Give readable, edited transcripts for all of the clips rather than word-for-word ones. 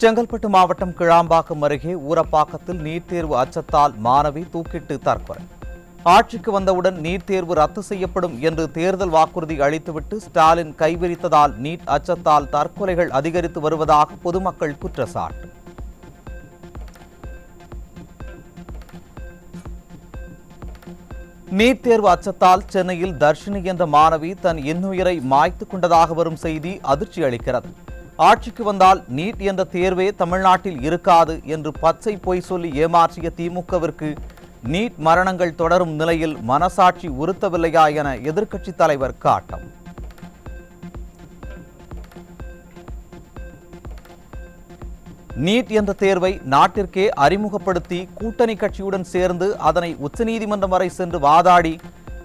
செங்கல்பட்டு மாவட்டம் கிளாம்பாக்கம் அருகே ஊரப்பாக்கத்தில் நீட் தேர்வு அச்சத்தால் மாணவி தூக்கிட்டு தற்கொலை. ஆட்சிக்கு வந்தவுடன் நீட் தேர்வு ரத்து செய்யப்படும் என்று தேர்தல் வாக்குறுதி அளித்துவிட்டு ஸ்டாலின் கைவிரித்ததால் நீட் அச்சத்தால் தற்கொலைகள் அதிகரித்து வருவதாக பொதுமக்கள் குற்றச்சாட்டு. நீட் தேர்வு அச்சத்தால் சென்னையில் தர்ஷினி என்ற மாணவி தன் இன்னுயிரை மாய்த்துக் கொண்டதாக வரும் செய்தி அதிர்ச்சி அளிக்கிறது. ஆட்சிக்கு வந்தால் நீட் என்ற தேர்வே தமிழ்நாட்டில் இருக்காது என்று பச்சை பொய் சொல்லி ஏமாற்றிய திமுகவிற்கு நீட் மரணங்கள் தொடரும் நிலையில் மனசாட்சி உறுத்தவில்லையா என எதிர்க்கட்சித் தலைவர் காட்டம். நீட் என்ற தேர்வை நாட்டிற்கே அறிமுகப்படுத்தி கூட்டணி கட்சியுடன் சேர்ந்து அதனை உச்சநீதிமன்றம் வரை சென்று வாதாடி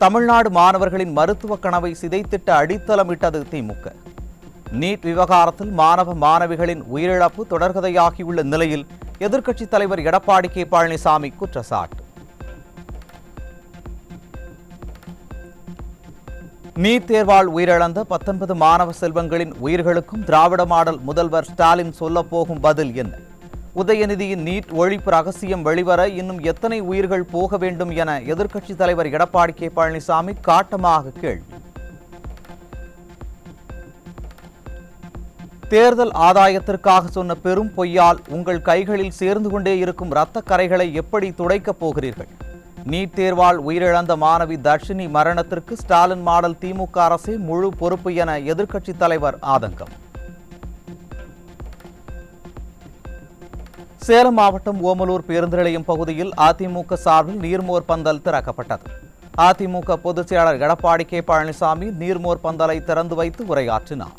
தமிழ்நாடு மாணவர்களின் மருத்துவ கனவை சிதைத்திட்ட அடித்தளமிட்டது திமுக. நீட் விவகாரத்தில் மாணவ மாணவிகளின் உயிரிழப்பு தொடர்கதையாகியுள்ள நிலையில் எதிர்க்கட்சித் தலைவர் எடப்பாடி கே பழனிசாமி குற்றச்சாட்டு. நீட் தேர்வால் உயிரிழந்த 19 மாணவ செல்வங்களின் உயிர்களுக்கும் திராவிட மாடல் முதல்வர் ஸ்டாலின் சொல்லப்போகும் பதில் என்ன? உதயநிதியின் நீட் ஒழிப்பு ரகசியம் வெளிவர இன்னும் எத்தனை உயிர்கள் போக வேண்டும் என எதிர்க்கட்சித் தலைவர் எடப்பாடி கே பழனிசாமி காட்டமாக கேள்வி. தேர்தல் ஆதாயத்திற்காக சொன்ன பெரும் பொய்யால் உங்கள் கைகளில் சேர்ந்து கொண்டே இருக்கும் இரத்த கரைகளை எப்படி துடைக்கப் போகிறீர்கள்? நீட் தேர்வால் உயிரிழந்த மாணவி தர்ஷினி மரணத்திற்கு ஸ்டாலின் மாடல் திமுக அரசே முழு பொறுப்பு என எதிர்க்கட்சித் தலைவர் ஆதங்கம். சேலம் மாவட்டம் ஓமலூர் பேருந்து நிலையம் பகுதியில் அதிமுக சார்பில் நீர்மோர் பந்தல் திறக்கப்பட்டது. அதிமுக பொதுச் செயலாளர் எடப்பாடி கே பழனிசாமி நீர்மோர் பந்தலை திறந்து வைத்து உரையாற்றினார்.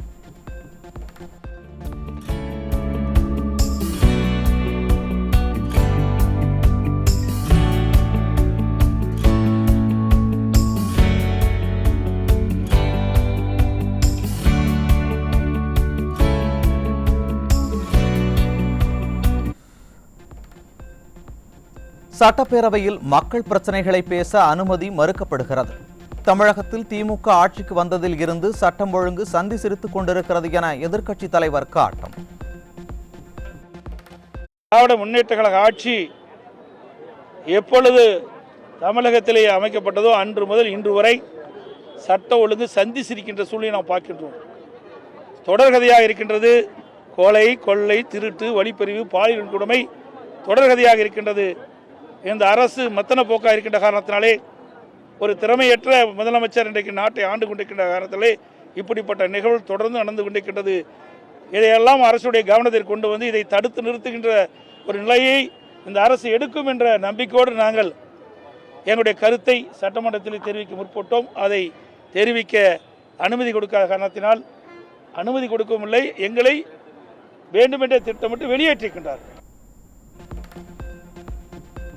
சட்டப்பேரவையில் மக்கள் பிரச்சனைகளை பேச அனுமதி மறுக்கப்படுகிறது. தமிழகத்தில் திமுக ஆட்சிக்கு வந்ததில் இருந்து சட்டம் ஒழுங்கு சந்தி சிரித்துக் கொண்டிருக்கிறது என எதிர்க்கட்சித் தலைவர் காட்டம். திராவிட முன்னேற்ற கழக ஆட்சி எப்பொழுது தமிழகத்திலே அமைக்கப்பட்டதோ அன்று முதல் இன்று வரை சட்ட ஒழுங்கு சந்தி சிரிக்கின்ற சூழ்நிலை நாம் பார்க்கின்றோம். தொடர்கதையாக இருக்கின்றது. கொலை, கொள்ளை, திருட்டு, வழிப்பறிவு, பாலியல் வன்கொடுமை தொடர்கதையாக இருக்கின்றது. இந்த அரசு மத்தன போக்காக இருக்கின்ற காரணத்தினாலே, ஒரு திறமையற்ற முதலமைச்சர் இன்றைக்கு நாட்டை ஆண்டு கொண்டிருக்கின்ற காரணத்திலே இப்படிப்பட்ட நிகழ்வு தொடர்ந்து நடந்து கொண்டிருக்கின்றது. இதையெல்லாம் அரசுடைய கவனத்தில் கொண்டு வந்து இதை தடுத்து நிறுத்துகின்ற ஒரு நிலையை இந்த அரசு எடுக்கும் என்ற நம்பிக்கையோடு நாங்கள் எங்களுடைய கருத்தை சட்டமன்றத்தில் தெரிவிக்க முற்பட்டோம். அதை தெரிவிக்க அனுமதி கொடுக்காத காரணத்தினால் அனுமதி கொடுக்கவில்லை, எங்களை வேண்டுமென்றே திட்டமிட்டு வெளியேற்றிருக்கின்றார்.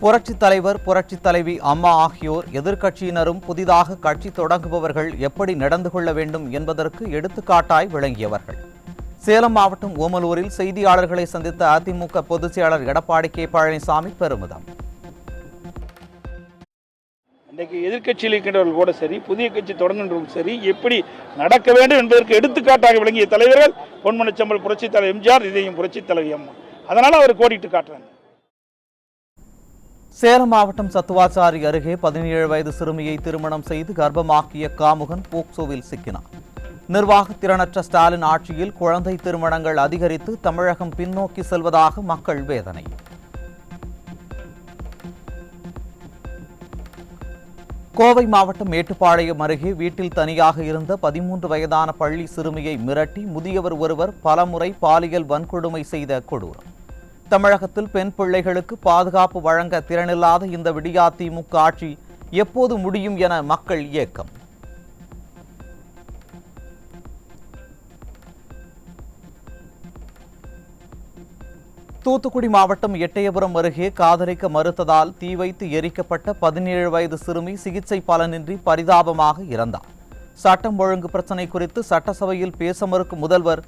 புரட்சித் தலைவர், புரட்சித் தலைவி அம்மா ஆகியோர் எதிர்க்கட்சியினரும் புதிதாக கட்சி தொடங்குபவர்கள் எப்படி நடந்து கொள்ள வேண்டும் என்பதற்கு எடுத்துக்காட்டாய் விளங்கியவர்கள். சேலம் மாவட்டம் ஓமலூரில் செய்தியாளர்களை சந்தித்த அதிமுக பொதுச் செயலாளர் எடப்பாடி கே பழனிசாமி பெருமிதம். இன்றைக்கு எதிர்க்கட்சியில் இருக்கின்றவர்கள் கூட சரி, புதிய கட்சி தொடங்குகின்றவர்கள் சரி, எப்படி நடக்க வேண்டும் என்பதற்கு எடுத்துக்காட்டாக விளங்கிய தலைவர்கள் பொன்மனச்செம்மல் புரட்சித் தலைவர் எம்ஜிஆர், இதையும் புரட்சித் தலைவி அம்மா. அதனால அவர் கோடிட்டு காட்டுறாங்க. சேலம் மாவட்டம் சத்துவாச்சாரி அருகே 17 வயது சிறுமியை திருமணம் செய்து கர்ப்பமாக்கிய காமுகன் போக்சோவில் சிக்கினார். நிர்வாக திறனற்ற ஸ்டாலின் ஆட்சியில் குழந்தை திருமணங்கள் அதிகரித்து தமிழகம் பின்னோக்கி செல்வதாக மக்கள் வேதனை. கோவை மாவட்டம் மேட்டுப்பாளையம் அருகே வீட்டில் தனியாக இருந்த 13 வயதான பள்ளி சிறுமியை மிரட்டி முதியவர் ஒருவர் பலமுறை பாலியல் வன்கொடுமை செய்த கொடூரம். தமிழகத்தில் பெண் பிள்ளைகளுக்கு பாதுகாப்பு வழங்க திறனில்லாத இந்த விடியா திமுக ஆட்சி எப்போது முடியும் என மக்கள் ஏக்கம். தூத்துக்குடி மாவட்டம் எட்டயபுரம் அருகே காதலிக்க மறுத்ததால் தீ வைத்து எரிக்கப்பட்ட 17 வயது சிறுமி சிகிச்சை பலனின்றி பரிதாபமாக இறந்தார். சட்டம் ஒழுங்கு பிரச்சினை குறித்து சட்டசபையில் பேச மறுக்கும் முதல்வர்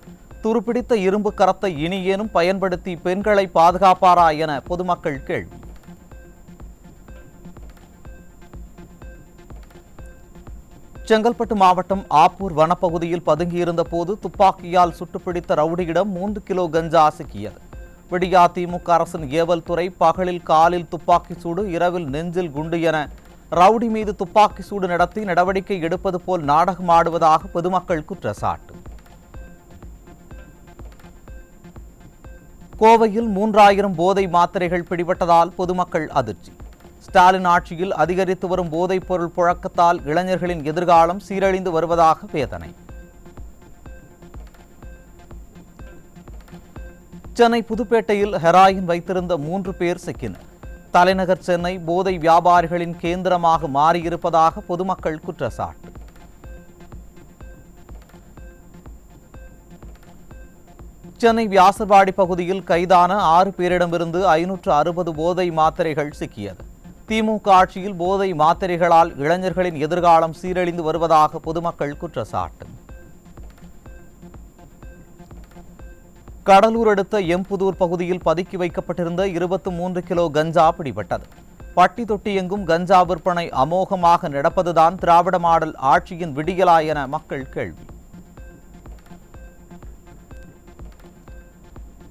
துருப்பிடித்த இரும்பு கரத்தை இனியேனும் பயன்படுத்தி பெண்களை பாதுகாப்பாரா என பொதுமக்கள் கேள்வி. செங்கல்பட்டு மாவட்டம் ஆப்பூர் வனப்பகுதியில் பதுங்கியிருந்த போது துப்பாக்கியால் சுட்டுப்பிடித்த ரவுடியிடம் 3 கிலோ கஞ்சா சிக்கியது. விடியா திமுக அரசின் ஏவல் துறை பகலில் காலில் துப்பாக்கி சூடு, இரவில் நெஞ்சில் குண்டு என ரவுடி மீது துப்பாக்கி சூடு நடத்தி நடவடிக்கை எடுப்பது போல் நாடகம் ஆடுவதாக பொதுமக்கள் குற்றச்சாட்டு. கோவையில் 3000 போதை மாத்திரைகள் பிடிபட்டதால் பொதுமக்கள் அதிர்ச்சி. ஸ்டாலின் ஆட்சியில் அதிகரித்து வரும் போதைப் பொருள் புழக்கத்தால் இளைஞர்களின் எதிர்காலம் சீரழிந்து வருவதாக வேதனை. சென்னை புதுப்பேட்டையில் ஹெராயின் வைத்திருந்த 3 பேர் சிக்கினர். தலைநகர் சென்னை போதை வியாபாரிகளின் கேந்திரமாக மாறியிருப்பதாக பொதுமக்கள் குற்றச்சாட்டு. சென்னை வியாசர்பாடி பகுதியில் கைதான 6 பேரிடமிருந்து 560 போதை மாத்திரைகள் சிக்கியது. திமுக ஆட்சியில் போதை மாத்திரைகளால் இளைஞர்களின் எதிர்காலம் சீரழிந்து வருவதாக பொதுமக்கள் குற்றச்சாட்டு. கடலூர் அடுத்த எம்புதூர் பகுதியில் பதுக்கி வைக்கப்பட்டிருந்த 23 கிலோ கஞ்சா பிடிபட்டது. பட்டி தொட்டி எங்கும் கஞ்சா விற்பனை அமோகமாக நடப்பதுதான் திராவிட மாடல் ஆட்சியின் விடியலா என மக்கள் கேள்வி.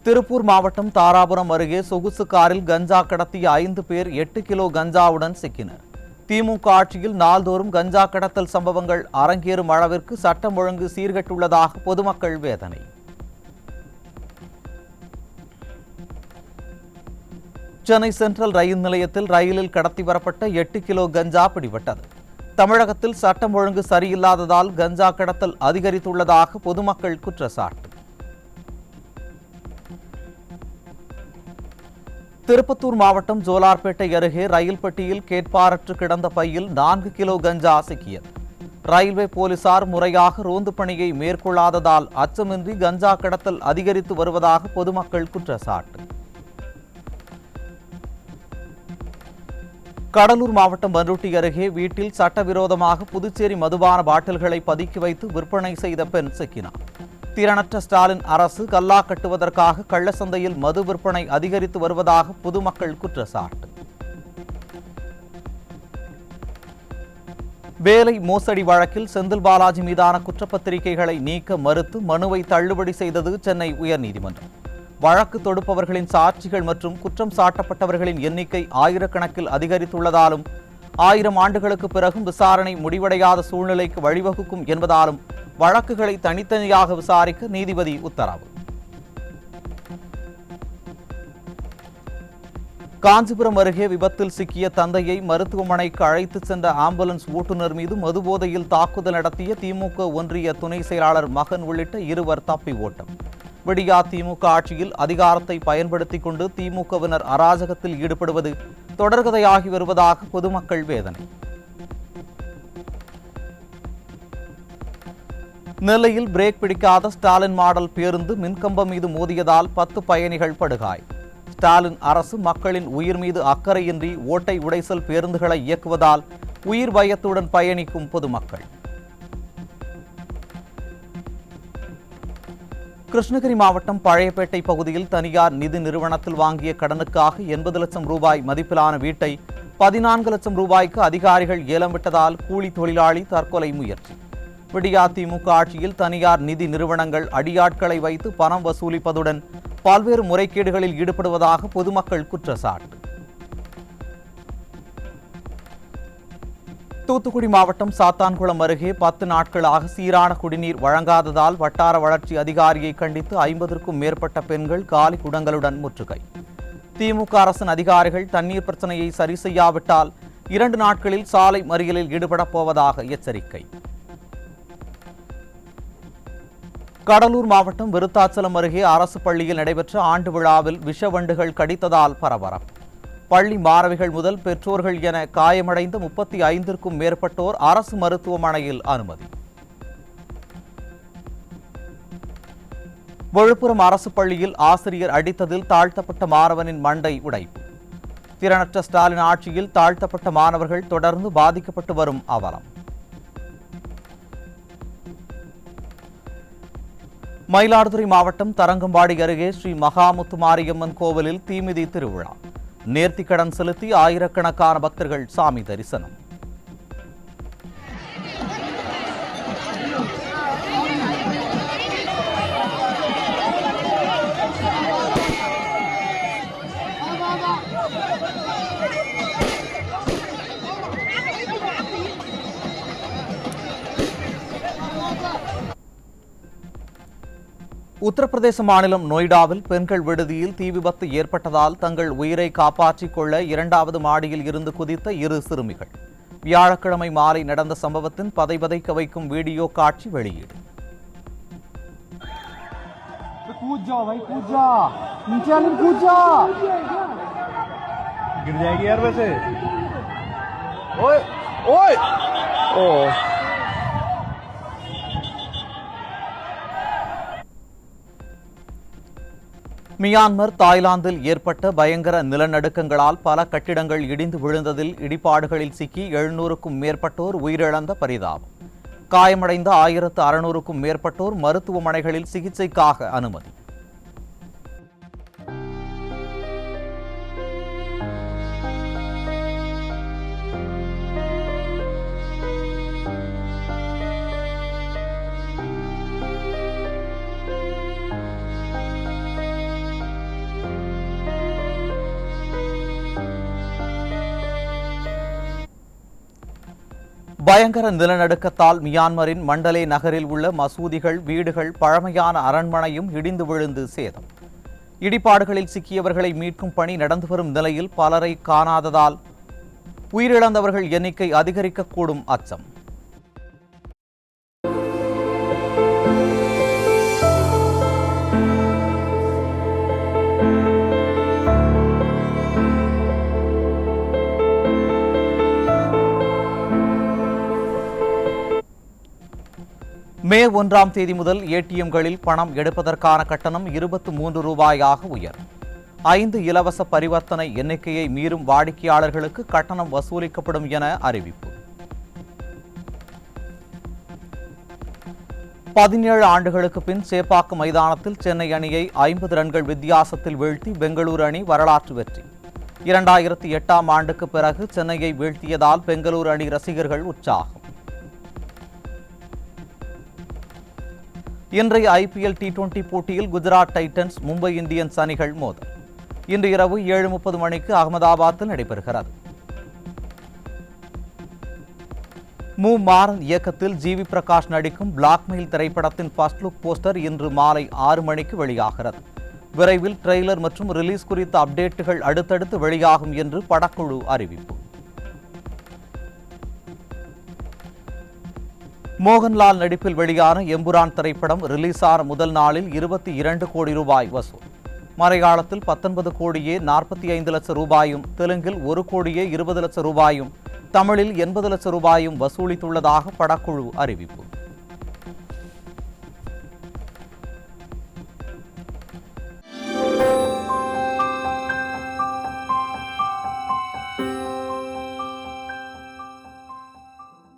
திருப்பூர் மாவட்டம் தாராபுரம் அருகே சொகுசு காரில் கஞ்சா கடத்திய 5 பேர் 8 கிலோ கஞ்சாவுடன் சிக்கினர். திமுக ஆட்சியில் நாள்தோறும் கஞ்சா கடத்தல் சம்பவங்கள் அரங்கேறும் அளவிற்கு சட்டம் ஒழுங்கு சீர்கெட்டுள்ளதாக பொதுமக்கள் வேதனை. சென்னை சென்ட்ரல் ரயில் நிலையத்தில் ரயிலில் கடத்தி வரப்பட்ட 8 கிலோ கஞ்சா பிடிபட்டது. தமிழகத்தில் சட்டம் ஒழுங்கு சரியில்லாததால் கஞ்சா கடத்தல் அதிகரித்துள்ளதாக பொதுமக்கள் குற்றச்சாட்டு. திருப்பத்தூர் மாவட்டம் ஜோலார்பேட்டை அருகே ரயில் பெட்டியில் கேட்பாரற்று கிடந்த பையில் 4 கிலோ கஞ்சா சிக்கியது. ரயில்வே போலீசார் முறையாக ரோந்து பணியை மேற்கொள்ளாததால் அச்சமின்றி கஞ்சா கடத்தல் அதிகரித்து வருவதாக பொதுமக்கள் குற்றச்சாட்டு. கடலூர் மாவட்டம் பண்ருட்டி அருகே வீட்டில் சட்டவிரோதமாக புதுச்சேரி மதுபான பாட்டில்களை பதுக்கி வைத்து விற்பனை செய்த பெண் சிக்கினார். திறனற்ற ஸ்டாலின் அரசு கல்லா கட்டுவதற்காக கள்ளச்சந்தையில் மது விற்பனை அதிகரித்து வருவதாக பொதுமக்கள் குற்றச்சாட்டு. வேலை மோசடி வழக்கில் செந்தில் பாலாஜி மீதான குற்றப்பத்திரிகைகளை நீக்க மறுத்து மனுவை தள்ளுபடி செய்தது சென்னை உயர்நீதிமன்றம். வழக்கு தொடுப்பவர்களின் சாட்சிகள் மற்றும் குற்றம் சாட்டப்பட்டவர்களின் எண்ணிக்கை ஆயிரக்கணக்கில் அதிகரித்துள்ளதாலும் 1000 ஆண்டுகளுக்கு பிறகும் விசாரணை முடிவடையாத சூழ்நிலைக்கு வழிவகுக்கும் என்பதாலும் வழக்குகளை தனித்தனியாக விசாரிக்க நீதிபதி உத்தரவு. காஞ்சிபுரம் அருகே விபத்தில் சிக்கிய தந்தையை மருத்துவமனைக்கு அழைத்து சென்ற ஆம்புலன்ஸ் ஓட்டுநர் மீது மதுபோதையில் தாக்குதல் நடத்திய திமுக ஒன்றிய துணை செயலாளர் மகன் உள்ளிட்ட 2 தப்பி ஓட்டம். விடியா திமுக ஆட்சியில் அதிகாரத்தை பயன்படுத்திக் கொண்டு திமுகவினர் அராஜகத்தில் ஈடுபடுவது தொடர்கதையாகி வருவதாக பொதுமக்கள் வேதனை. நெல்லையில் பிரேக் பிடிக்காத ஸ்டாலின் மாடல் பேருந்து மின்கம்பம் மீது மோதியதால் 10 பயணிகள் படுகாயம். ஸ்டாலின் அரசு மக்களின் உயிர் மீது அக்கறையின்றி ஓட்டை உடைசல் பேருந்துகளை இயக்குவதால் உயிர் பயத்துடன் பயணிக்கும் பொதுமக்கள். கிருஷ்ணகிரி மாவட்டம் பழையப்பேட்டை பகுதியில் தனியார் நிதி நிறுவனத்தில் வாங்கிய கடனுக்காக 80 லட்சம் ரூபாய் மதிப்பிலான வீட்டை 14 லட்சம் ரூபாய்க்கு அதிகாரிகள் ஏலம் விட்டதால் கூலி தொழிலாளி தற்கொலை முயற்சி. விடியா திமுக ஆட்சியில் தனியார் நிதி நிறுவனங்கள் அடியாட்களை வைத்து பணம் வசூலிப்பதுடன் பல்வேறு முறைகேடுகளில் ஈடுபடுவதாக பொதுமக்கள் குற்றச்சாட்டு. தூத்துக்குடி மாவட்டம் சாத்தான்குளம் அருகே 10 நாட்களாக சீரான குடிநீர் வழங்காததால் வட்டார வளர்ச்சி அதிகாரியை கண்டித்து 50க்கும் மேற்பட்ட பெண்கள் காலி குடங்களுடன் முற்றுகை. திமுக அரசின் அதிகாரிகள் தண்ணீர் பிரச்சனையை சரி செய்யாவிட்டால் 2 நாட்களில் சாலை மறியலில் ஈடுபடப் போவதாக எச்சரிக்கை. கடலூர் மாவட்டம் விருத்தாச்சலம் அருகே அரசு பள்ளியில் நடைபெற்ற ஆண்டு விழாவில் விஷவண்டுகள் கடித்ததால் பரபரப்பு. பள்ளி மாணவிகள் முதல் பெற்றோர்கள் என காயமடைந்த 35க்கும் மேற்பட்டோர் அரசு மருத்துவமனையில் அனுமதி. விழுப்புரம் அரசு பள்ளியில் ஆசிரியர் அடித்ததில் தாழ்த்தப்பட்ட மாணவனின் மண்டை உடைப்பு. திறனற்ற ஸ்டாலின் ஆட்சியில் தாழ்த்தப்பட்ட மாணவர்கள் தொடர்ந்து பாதிக்கப்பட்டு வரும் அவலம். மயிலாடுதுறை மாவட்டம் தரங்கம்பாடி அருகே ஸ்ரீ மகாமுத்து மாரியம்மன் கோவிலில் தீமிதி திருவிழா. நேர்த்திக்கடன் செலுத்தி ஆயிரக்கணக்கான பக்தர்கள் சாமி தரிசனம். உத்தரப்பிரதேச மாநிலம் நொய்டாவில் பெண்கள் விடுதியில் தீ விபத்து ஏற்பட்டதால் தங்கள் உயிரை காப்பாற்றிக் கொள்ள 2வது மாடியில் இருந்து குதித்த 2 சிறுமிகள். வியாழக்கிழமை மாலை நடந்த சம்பவத்தின் பதைபதைக்க வைக்கும் வீடியோ காட்சி வெளியீடு. மியான்மர், தாய்லாந்தில் ஏற்பட்ட பயங்கர நிலநடுக்கங்களால் பல கட்டிடங்கள் இடிந்து விழுந்ததில் இடிபாடுகளில் சிக்கி 700க்கும் மேற்பட்டோர் உயிரிழந்த பரிதாபம். காயமடைந்த 1600க்கும் மேற்பட்டோர் மருத்துவமனைகளில் சிகிச்சைக்காக அனுமதி. பயங்கர நிலநடுக்கத்தால் மியான்மரின் மண்டலே நகரில் உள்ள மசூதிகள், வீடுகள், பழமையான அரண்மனையும் இடிந்து விழுந்து சேதம். இடிபாடுகளில் சிக்கியவர்களை மீட்கும் பணி நடந்து வரும் நிலையில் பலரை காணாததால் உயிரிழந்தவர்கள் எண்ணிக்கை அதிகரிக்கக்கூடும் அச்சம். மே 1ஆம் தேதி முதல் ஏடிஎம்களில் பணம் எடுப்பதற்கான கட்டணம் 23 ரூபாயாக உயரும். 5 இலவச பரிவர்த்தனை எண்ணிக்கையை மீறும் வாடிக்கையாளர்களுக்கு கட்டணம் வசூலிக்கப்படும் என அறிவிப்பு. 17 ஆண்டுகளுக்கு பின் சேப்பாக்கம் மைதானத்தில் சென்னை அணியை 50 ரன்கள் வித்தியாசத்தில் வீழ்த்தி பெங்களூரு அணி வரலாற்று வெற்றி. 2008ஆம் ஆண்டுக்கு பிறகு சென்னையை வீழ்த்தியதால் பெங்களூரு அணி ரசிகர்கள் உற்சாகம். இன்றைய ஐபிஎல் T20 போட்டியில் குஜராத் டைட்டன்ஸ், மும்பை இந்தியன்ஸ் அணிகள் மோதல். இன்று இரவு 7:30 மணிக்கு அகமதாபாத்தில் நடைபெறுகிறது. மாறன் இயக்கத்தில் ஜிவி பிரகாஷ் நடிக்கும் பிளாக்மெயில் திரைப்படத்தின் ஃபர்ஸ்ட் லுக் போஸ்டர் இன்று மாலை 6 மணிக்கு வெளியாகிறது. விரைவில் ட்ரெய்லர் மற்றும் ரிலீஸ் குறித்த அப்டேட்டுகள் அடுத்தடுத்து வெளியாகும் என்று படக்குழு அறிவிப்பு. மோகன்லால் நடிப்பில் வெளியான எம்புரான் திரைப்படம் ரிலீஸான முதல் நாளில் 22 கோடி ரூபாய் வசூல். மலையாளத்தில் 19 கோடியே 45 லட்சம் ரூபாயும், தெலுங்கில் 1 கோடியே 20 லட்சம் ரூபாயும், தமிழில் 80 லட்சம் ரூபாயும் வசூலித்துள்ளதாக படக்குழு அறிவிப்பு.